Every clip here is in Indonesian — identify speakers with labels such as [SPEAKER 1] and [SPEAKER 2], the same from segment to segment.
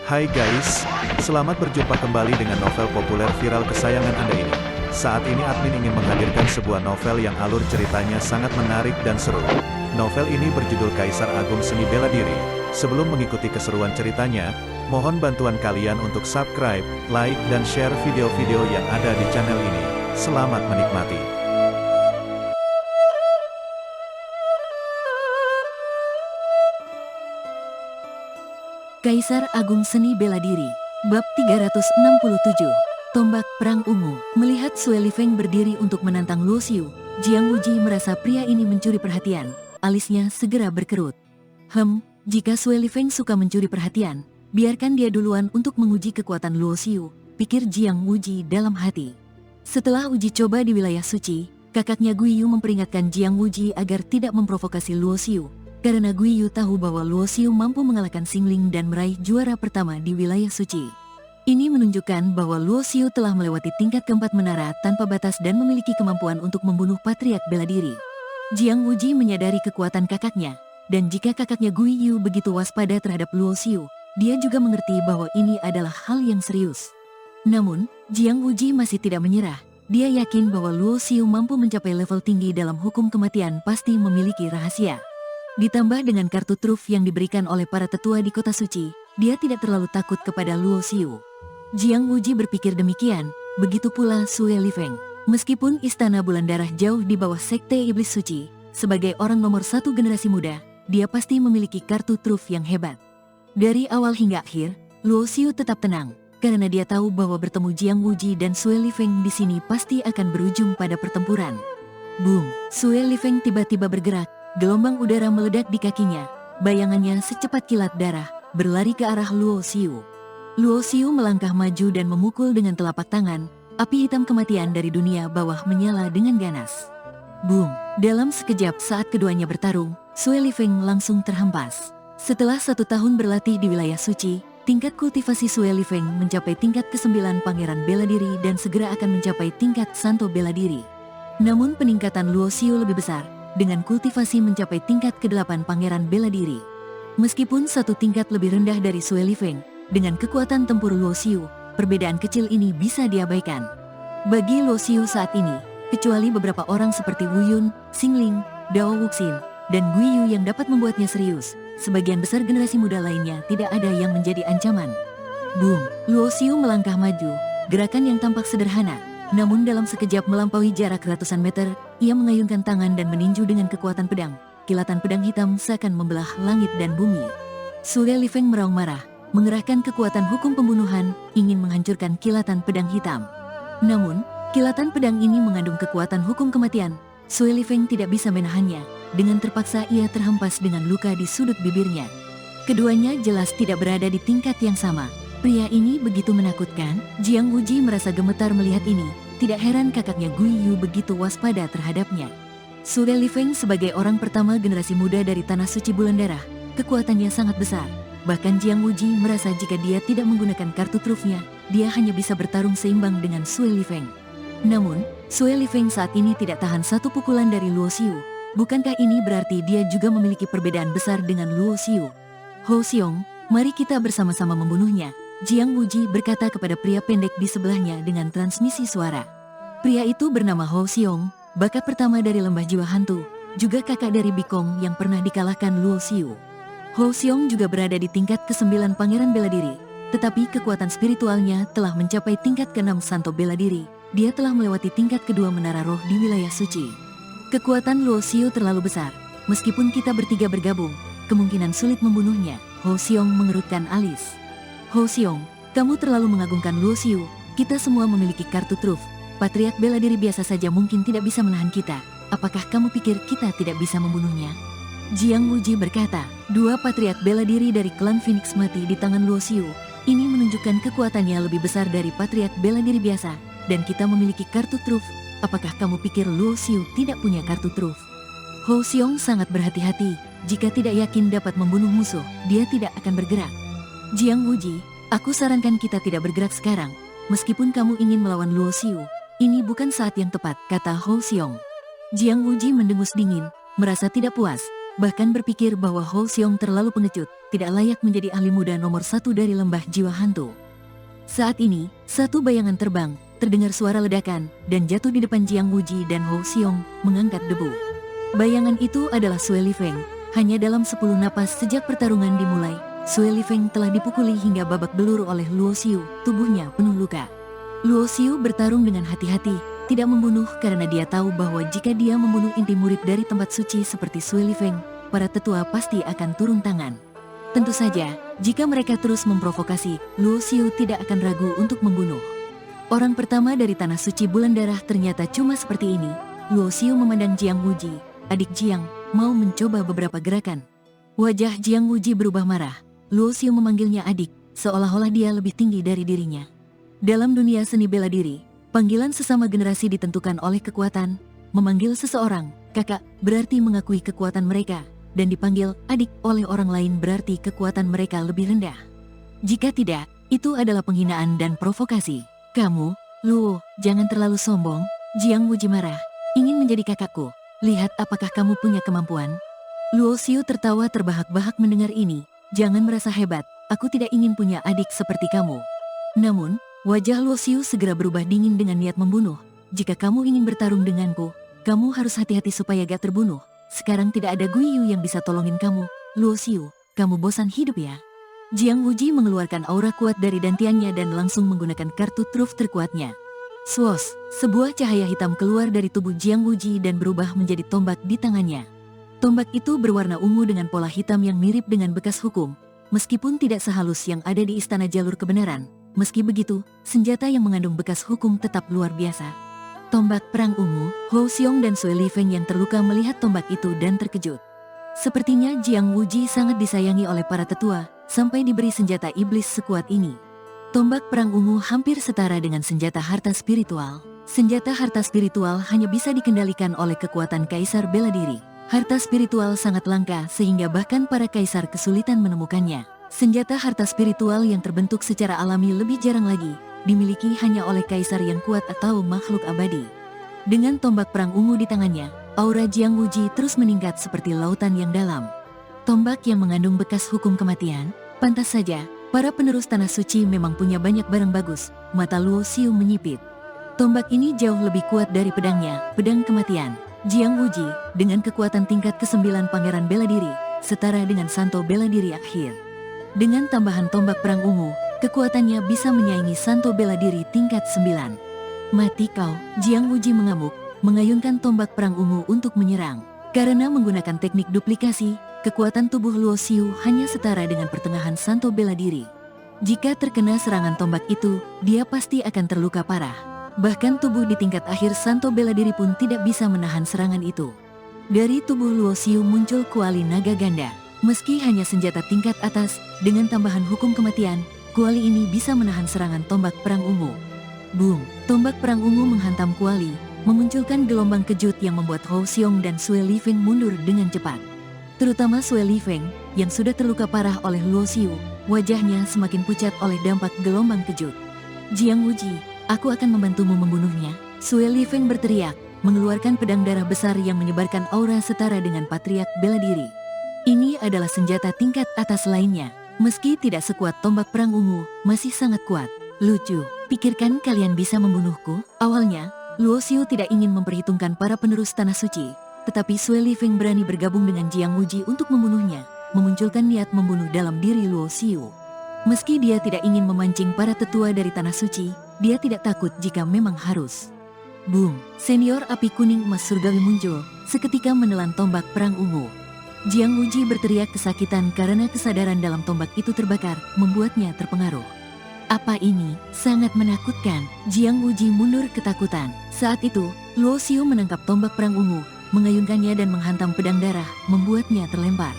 [SPEAKER 1] Hai guys, selamat berjumpa kembali dengan novel populer viral kesayangan Anda ini. Saat ini admin ingin menghadirkan sebuah novel yang alur ceritanya sangat menarik dan seru. Novel ini berjudul Kaisar Agung Seni Bela Diri. Sebelum mengikuti keseruan ceritanya, mohon bantuan kalian untuk subscribe, like, dan share video-video yang ada di channel ini. Selamat menikmati.
[SPEAKER 2] Kaisar Agung Seni Bela Diri, Bab 367, Tombak Perang Ungu. Melihat Sue Lifeng berdiri untuk menantang Luo Xiu, Jiang Wuji merasa pria ini mencuri perhatian. Alisnya segera berkerut. Jika Sue Lifeng suka mencuri perhatian, biarkan dia duluan untuk menguji kekuatan Luo Xiu, pikir Jiang Wuji dalam hati. Setelah uji coba di wilayah suci, kakaknya Guiyu memperingatkan Jiang Wuji agar tidak memprovokasi Luo Xiu. Karena Guiyu tahu bahwa Luo Xiu mampu mengalahkan Xingling dan meraih juara pertama di wilayah suci. Ini menunjukkan bahwa Luo Xiu telah melewati tingkat keempat menara tanpa batas dan memiliki kemampuan untuk membunuh patriark bela diri. Jiang Wuji menyadari kekuatan kakaknya, dan jika kakaknya Guiyu begitu waspada terhadap Luo Xiu, dia juga mengerti bahwa ini adalah hal yang serius. Namun, Jiang Wuji masih tidak menyerah. Dia yakin bahwa Luo Xiu mampu mencapai level tinggi dalam hukum kematian, pasti memiliki rahasia. Ditambah dengan kartu truf yang diberikan oleh para tetua di kota suci, dia tidak terlalu takut kepada Luo Xiu. Jiang Wuji berpikir demikian, begitu pula Sue Lifeng. Meskipun istana bulan darah jauh di bawah sekte iblis suci, sebagai orang nomor satu generasi muda, dia pasti memiliki kartu truf yang hebat. Dari awal hingga akhir, Luo Xiu tetap tenang, karena dia tahu bahwa bertemu Jiang Wuji dan Sue Lifeng di sini pasti akan berujung pada pertempuran. Boom! Sue Lifeng tiba-tiba bergerak. Gelombang udara meledak di kakinya, bayangannya secepat kilat darah, berlari ke arah Luo Xiu. Luo Xiu melangkah maju dan memukul dengan telapak tangan, api hitam kematian dari dunia bawah menyala dengan ganas. Boom! Dalam sekejap saat keduanya bertarung, Sue Lifeng langsung terhempas. Setelah 1 tahun berlatih di wilayah suci, tingkat kultivasi Sue Lifeng mencapai tingkat ke-9 Pangeran Bela Diri dan segera akan mencapai tingkat Santo Bela Diri. Namun peningkatan Luo Xiu lebih besar, dengan kultivasi mencapai tingkat ke-8 Pangeran Bela Diri. Meskipun 1 tingkat lebih rendah dari Sue Lifeng, dengan kekuatan tempur Luo Xiu, perbedaan kecil ini bisa diabaikan. Bagi Luo Xiu saat ini, kecuali beberapa orang seperti Wu Yun, Xingling, Dao Wuxin, dan Guiyu yang dapat membuatnya serius, sebagian besar generasi muda lainnya tidak ada yang menjadi ancaman. Boom! Luo Xiu melangkah maju, gerakan yang tampak sederhana, namun dalam sekejap melampaui jarak ratusan meter, ia mengayunkan tangan dan meninju dengan kekuatan pedang. Kilatan pedang hitam seakan membelah langit dan bumi. Sue Lifeng meraung marah, mengerahkan kekuatan hukum pembunuhan, ingin menghancurkan kilatan pedang hitam. Namun, kilatan pedang ini mengandung kekuatan hukum kematian. Sue Lifeng tidak bisa menahannya, dengan terpaksa ia terhempas dengan luka di sudut bibirnya. Keduanya jelas tidak berada di tingkat yang sama. Pria ini begitu menakutkan. Jiang Wuji merasa gemetar melihat ini. Tidak heran kakaknya Guiyu begitu waspada terhadapnya. Sue Lifeng sebagai orang pertama generasi muda dari Tanah Suci Bulan Darah, kekuatannya sangat besar. Bahkan Jiang Wuji merasa jika dia tidak menggunakan kartu trufnya, dia hanya bisa bertarung seimbang dengan Sue Lifeng. Namun, Sue Lifeng saat ini tidak tahan satu pukulan dari Luo Xiu. Bukankah ini berarti dia juga memiliki perbedaan besar dengan Luo Xiu? Hou Xiong, mari kita bersama-sama membunuhnya. Jiang Wuji berkata kepada pria pendek di sebelahnya dengan transmisi suara. Pria itu bernama Hou Xiong, bakat pertama dari Lembah Jiwa Hantu, juga kakak dari Bikong yang pernah dikalahkan Luo Xiu. Hou Xiong juga berada di tingkat ke-9 Pangeran Bela Diri, tetapi kekuatan spiritualnya telah mencapai tingkat ke-6 Santo Bela Diri. Dia telah melewati tingkat kedua Menara Roh di wilayah suci. Kekuatan Luo Xiu terlalu besar, meskipun kita bertiga bergabung, kemungkinan sulit membunuhnya. Hou Xiong mengerutkan alis. Hou Xiong, kamu terlalu mengagungkan Luo Xiu. Kita semua memiliki kartu truf. Patriark Bela Diri biasa saja mungkin tidak bisa menahan kita. Apakah kamu pikir kita tidak bisa membunuhnya? Jiang Wuji berkata, 2 Patriark Bela Diri dari klan Phoenix mati di tangan Luo Xiu. Ini menunjukkan kekuatannya lebih besar dari Patriark Bela Diri biasa. Dan kita memiliki kartu truf. Apakah kamu pikir Luo Xiu tidak punya kartu truf? Hou Xiong sangat berhati-hati. Jika tidak yakin dapat membunuh musuh, dia tidak akan bergerak. Jiang Wuji, aku sarankan kita tidak bergerak sekarang. Meskipun kamu ingin melawan Luo Xiu, ini bukan saat yang tepat, kata Hou Xiong. Jiang Wuji mendengus dingin, merasa tidak puas. bahkan berpikir bahwa Ho Xiong terlalu pengecut, tidak layak menjadi ahli muda nomor 1 dari lembah jiwa hantu. Saat ini, satu bayangan terbang, terdengar suara ledakan, dan jatuh di depan Jiang Wuji dan Ho Xiong, mengangkat debu. Bayangan itu adalah Sue Lifeng. Hanya dalam 10 napas sejak pertarungan dimulai, Sue Lifeng telah dipukuli hingga babak belur oleh Luo Xiu, tubuhnya penuh luka. Luo Xiu bertarung dengan hati-hati, tidak membunuh karena dia tahu bahwa jika dia membunuh inti murid dari tempat suci seperti Sue Lifeng, para tetua pasti akan turun tangan. Tentu saja, jika mereka terus memprovokasi, Luo Xiu tidak akan ragu untuk membunuh. Orang pertama dari tanah suci bulan darah ternyata cuma seperti ini. Luo Xiu memandang Jiang Wuji, adik Jiang, mau mencoba beberapa gerakan. Wajah Jiang Wuji berubah marah. Luo Xiu memanggilnya adik, seolah-olah dia lebih tinggi dari dirinya. Dalam dunia seni bela diri, panggilan sesama generasi ditentukan oleh kekuatan. Memanggil seseorang kakak berarti mengakui kekuatan mereka, dan dipanggil adik oleh orang lain berarti kekuatan mereka lebih rendah. Jika tidak, itu adalah penghinaan dan provokasi. Kamu, Luo, jangan terlalu sombong. Jiang Wuji marah. Ingin menjadi kakakku? Lihat apakah kamu punya kemampuan? Luo Xiu tertawa terbahak-bahak mendengar ini. Jangan merasa hebat, aku tidak ingin punya adik seperti kamu. Namun, wajah Luo Xiu segera berubah dingin dengan niat membunuh. Jika kamu ingin bertarung denganku, kamu harus hati-hati supaya gak terbunuh. Sekarang tidak ada Gui Yu yang bisa tolongin kamu. Luo Xiu, kamu bosan hidup ya? Jiang Wuji mengeluarkan aura kuat dari dantiannya dan langsung menggunakan kartu truf terkuatnya. Swoosh, sebuah cahaya hitam keluar dari tubuh Jiang Wuji dan berubah menjadi tombak di tangannya. Tombak itu berwarna ungu dengan pola hitam yang mirip dengan bekas hukum. Meskipun tidak sehalus yang ada di Istana Jalur Kebenaran, meski begitu, senjata yang mengandung bekas hukum tetap luar biasa. Tombak perang ungu, Ho Xiong dan Sue Lifeng yang terluka melihat tombak itu dan terkejut. Sepertinya Jiang Wuji sangat disayangi oleh para tetua, sampai diberi senjata iblis sekuat ini. Tombak perang ungu hampir setara dengan senjata harta spiritual. Senjata harta spiritual hanya bisa dikendalikan oleh kekuatan kaisar bela diri. Harta spiritual sangat langka sehingga bahkan para kaisar kesulitan menemukannya. Senjata harta spiritual yang terbentuk secara alami lebih jarang lagi, dimiliki hanya oleh kaisar yang kuat atau makhluk abadi. Dengan tombak perang ungu di tangannya, aura Jiang Wuji terus meningkat seperti lautan yang dalam. Tombak yang mengandung bekas hukum kematian, pantas saja, para penerus tanah suci memang punya banyak barang bagus. Mata Luo Xiu menyipit. Tombak ini jauh lebih kuat dari pedangnya, pedang kematian. Jiang Wuji, dengan kekuatan tingkat ke-9 pangeran bela diri, setara dengan Santo bela diri akhir. Dengan tambahan tombak perang ungu, kekuatannya bisa menyaingi Santo bela diri tingkat 9. Mati kau, Jiang Wuji mengamuk, mengayunkan tombak perang ungu untuk menyerang. Karena menggunakan teknik duplikasi, kekuatan tubuh Luo Xiu hanya setara dengan pertengahan Santo bela diri. Jika terkena serangan tombak itu, dia pasti akan terluka parah. Bahkan tubuh di tingkat akhir Santo bela diri pun tidak bisa menahan serangan itu. Dari tubuh Luo Xiu muncul kuali naga ganda. Meski hanya senjata tingkat atas, dengan tambahan hukum kematian, kuali ini bisa menahan serangan tombak perang ungu. Boom! Tombak perang ungu menghantam kuali, memunculkan gelombang kejut yang membuat Ho Xiong dan Sue Lifeng mundur dengan cepat. Terutama Sue Lifeng, yang sudah terluka parah oleh Luo Xiu, wajahnya semakin pucat oleh dampak gelombang kejut. Jiang Wuji, aku akan membantumu membunuhnya. Sue Lifeng berteriak, mengeluarkan pedang darah besar yang menyebarkan aura setara dengan patriark bela diri. Ini adalah senjata tingkat atas lainnya. Meski tidak sekuat tombak perang ungu, masih sangat kuat. Lucu, pikirkan kalian bisa membunuhku? Awalnya, Luo Xiu tidak ingin memperhitungkan para penerus tanah suci, tetapi Sue Lifeng berani bergabung dengan Jiang Wuji untuk membunuhnya, memunculkan niat membunuh dalam diri Luo Xiu. Meski dia tidak ingin memancing para tetua dari tanah suci, dia tidak takut jika memang harus. Boom! Senior api kuning emas surgawi muncul, seketika menelan tombak perang ungu. Jiang Wuji berteriak kesakitan karena kesadaran dalam tombak itu terbakar, membuatnya terpengaruh. Apa ini? Sangat menakutkan. Jiang Wuji mundur ketakutan. Saat itu, Luo Xiu menangkap tombak perang ungu, mengayunkannya dan menghantam pedang darah, membuatnya terlempar.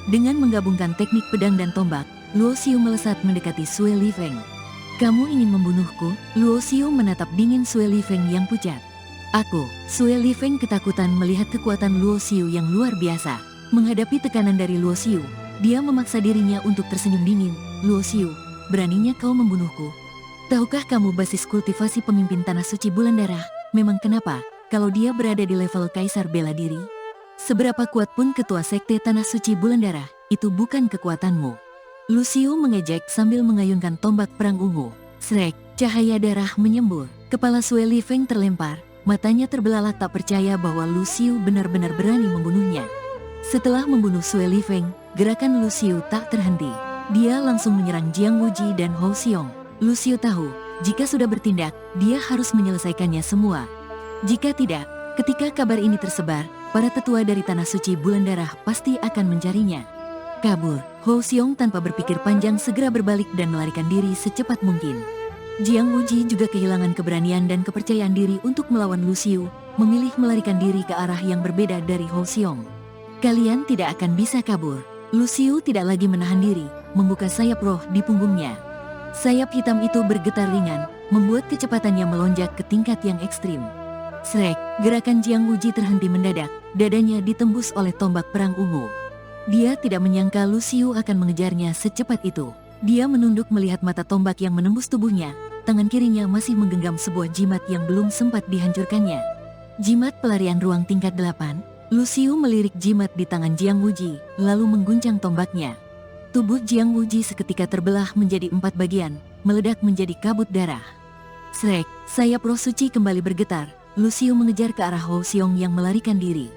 [SPEAKER 2] Dengan menggabungkan teknik pedang dan tombak, Luo Xiu melesat mendekati Sue Lifeng. Kamu ingin membunuhku? Luo Xiu menatap dingin Sue Lifeng yang pucat. Aku, Sue Lifeng ketakutan melihat kekuatan Luo Xiu yang luar biasa. Menghadapi tekanan dari Luo Xiu, dia memaksa dirinya untuk tersenyum dingin. Luo Xiu, beraninya kau membunuhku? Tahukah kamu basis kultivasi pemimpin tanah suci bulan darah? Memang kenapa, kalau dia berada di level kaisar bela diri? Seberapa kuat pun ketua sekte Tanah Suci Bulan Darah, itu bukan kekuatanmu. Lucio mengejek sambil mengayunkan tombak perang ungu. Srek, cahaya darah menyembur. Kepala Sue Li Feng terlempar, matanya terbelalak tak percaya bahwa Lucio benar-benar berani membunuhnya. Setelah membunuh Sue Li Feng, gerakan Lucio tak terhenti. Dia langsung menyerang Jiang Wuji dan Hou Xiong. Lucio tahu, jika sudah bertindak, dia harus menyelesaikannya semua. Jika tidak, ketika kabar ini tersebar, para tetua dari Tanah Suci Bulan Darah pasti akan mencarinya. Kabur, Hou Xiong tanpa berpikir panjang segera berbalik dan melarikan diri secepat mungkin. Jiang Wuji juga kehilangan keberanian dan kepercayaan diri untuk melawan Lucio, memilih melarikan diri ke arah yang berbeda dari Hou Xiong. Kalian tidak akan bisa kabur. Lucio tidak lagi menahan diri, membuka sayap roh di punggungnya. Sayap hitam itu bergetar ringan, membuat kecepatannya melonjak ke tingkat yang ekstrim. Srek, gerakan Jiang Wuji terhenti mendadak, dadanya ditembus oleh tombak perang ungu. Dia tidak menyangka Lucio akan mengejarnya secepat itu. Dia menunduk melihat mata tombak yang menembus tubuhnya, tangan kirinya masih menggenggam sebuah jimat yang belum sempat dihancurkannya. Jimat pelarian ruang tingkat 8, Lucio melirik jimat di tangan Jiang Wuji, lalu mengguncang tombaknya. Tubuh Jiang Wuji seketika terbelah menjadi 4 bagian, meledak menjadi kabut darah. Srek, sayap roh suci kembali bergetar, Lucio mengejar ke arah Hou Xiong yang melarikan diri.